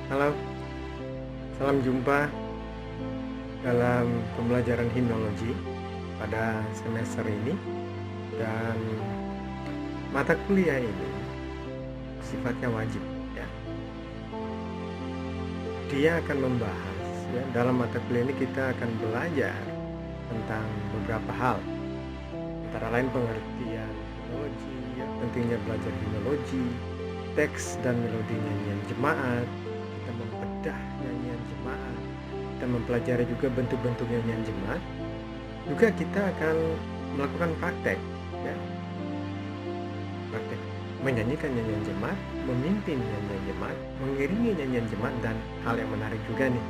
Halo, salam jumpa dalam pembelajaran himnologi pada semester ini. Dan mata kuliah ini sifatnya wajib ya. Dia akan membahas ya, dalam mata kuliah ini kita akan belajar tentang beberapa hal, antara lain pengertian himnologi ya, pentingnya belajar himnologi, teks dan melodi nyanyian jemaat. Kita membedah nyanyian jemaat, kita mempelajari juga bentuk-bentuk nyanyian jemaat. Juga kita akan melakukan praktek ya, praktek menyanyikan nyanyian jemaat, memimpin nyanyian jemaat, mengiringi nyanyian jemaat, dan hal yang menarik juga nih,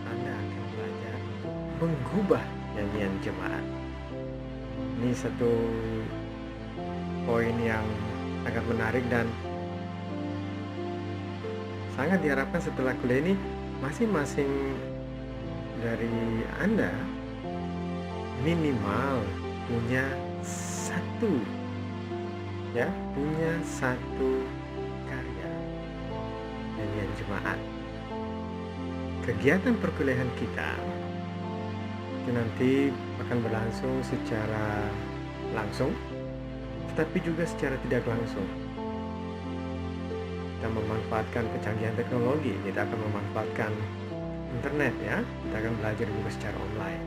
Anda akan belajar untuk mengubah nyanyian jemaat. Ini satu poin yang sangat menarik dan sangat diharapkan setelah kuliah ini masing-masing dari Anda minimal punya satu karya nyanyian jemaat. Kegiatan perkuliahan kita itu nanti akan berlangsung secara langsung, tetapi juga secara tidak langsung. Kita memanfaatkan kecanggihan teknologi, kita akan memanfaatkan internet ya, kita akan belajar juga secara online.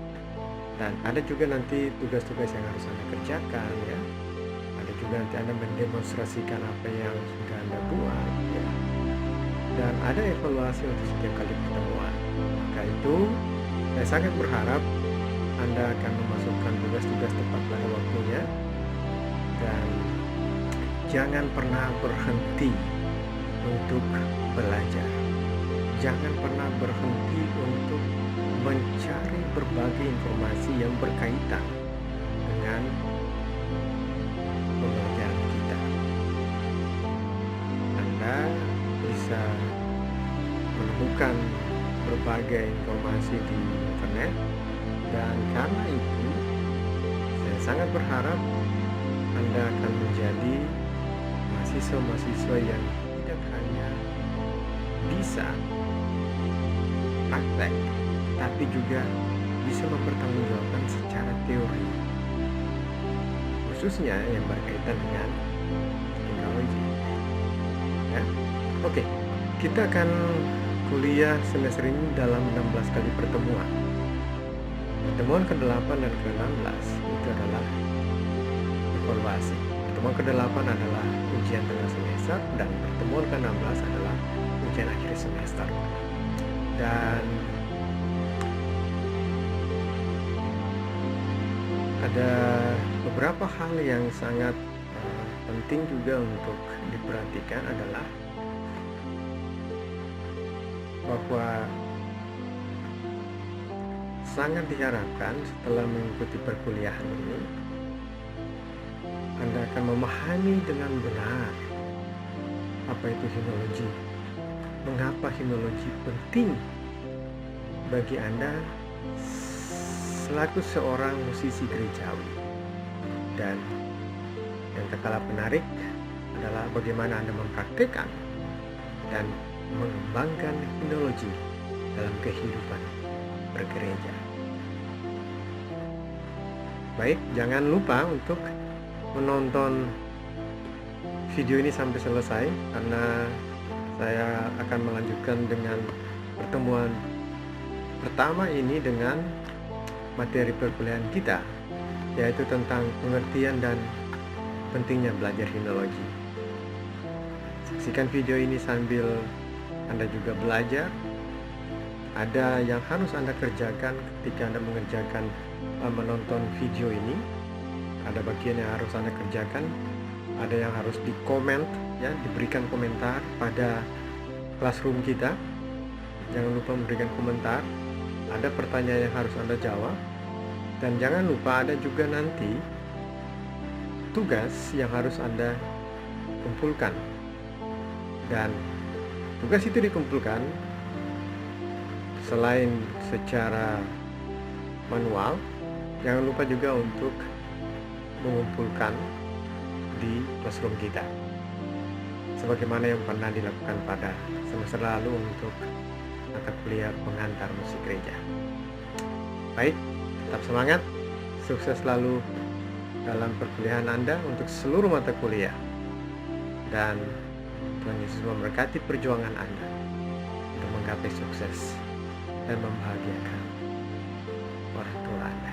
Dan ada juga nanti tugas-tugas yang harus Anda kerjakan ya. Ada juga nanti Anda mendemonstrasikan apa yang sudah Anda buat ya. Dan ada evaluasi untuk setiap kali pertemuan. Maka itu saya sangat berharap Anda akan memasukkan tugas-tugas tepat pada waktunya. Dan jangan pernah berhenti untuk belajar. Jangan pernah berhenti untuk mencari berbagai informasi yang berkaitan dengan pembelajaran kita. Anda bisa menemukan berbagai informasi di internet, dan karena itu saya sangat berharap Anda akan menjadi mahasiswa-mahasiswa yang tidak hanya bisa praktek, tapi juga bisa mempertanggungjawabkan secara teori, khususnya yang berkaitan dengan teknologi. Ya, oke, kita akan kuliah semester ini dalam 16 kali pertemuan. Pertemuan ke-8 dan ke-16 itu adalah evaluasi. Pertemuan ke-8 adalah ujian tengah semester, dan pertemuan ke-16 adalah ujian akhir semester. Dan ada beberapa hal yang sangat penting juga untuk diperhatikan adalah bahwa sangat diharapkan setelah mengikuti perkuliahan ini Anda akan memahami dengan benar apa itu himnologi, mengapa himnologi penting bagi Anda selaku seorang musisi gerejawi. Dan yang tak kalah menarik adalah bagaimana Anda mempraktikkan dan mengembangkan himnologi dalam kehidupan bergereja. Baik, jangan lupa untuk menonton video ini sampai selesai, karena saya akan melanjutkan dengan pertemuan pertama ini dengan materi perkuliahan kita, yaitu tentang pengertian dan pentingnya belajar himnologi. Saksikan video ini sambil Anda juga belajar. Ada yang harus Anda kerjakan ketika Anda menonton video ini. Ada bagian yang harus Anda kerjakan, ada yang harus dikomen ya, diberikan komentar pada classroom kita. Jangan lupa memberikan komentar. Ada pertanyaan yang harus Anda jawab, dan jangan lupa ada juga nanti tugas yang harus Anda kumpulkan. Dan tugas itu dikumpulkan selain secara manual, jangan lupa juga untuk mengumpulkan di classroom kita. sebagaimana yang pernah dilakukan pada semester lalu untuk mata kuliah pengantar musik gereja. Baik, tetap semangat, sukses selalu dalam perkuliahan Anda untuk seluruh mata kuliah. Dan Tuhan Yesus memberkati perjuangan Anda untuk menggapai sukses dan membahagiakan orang tua Anda.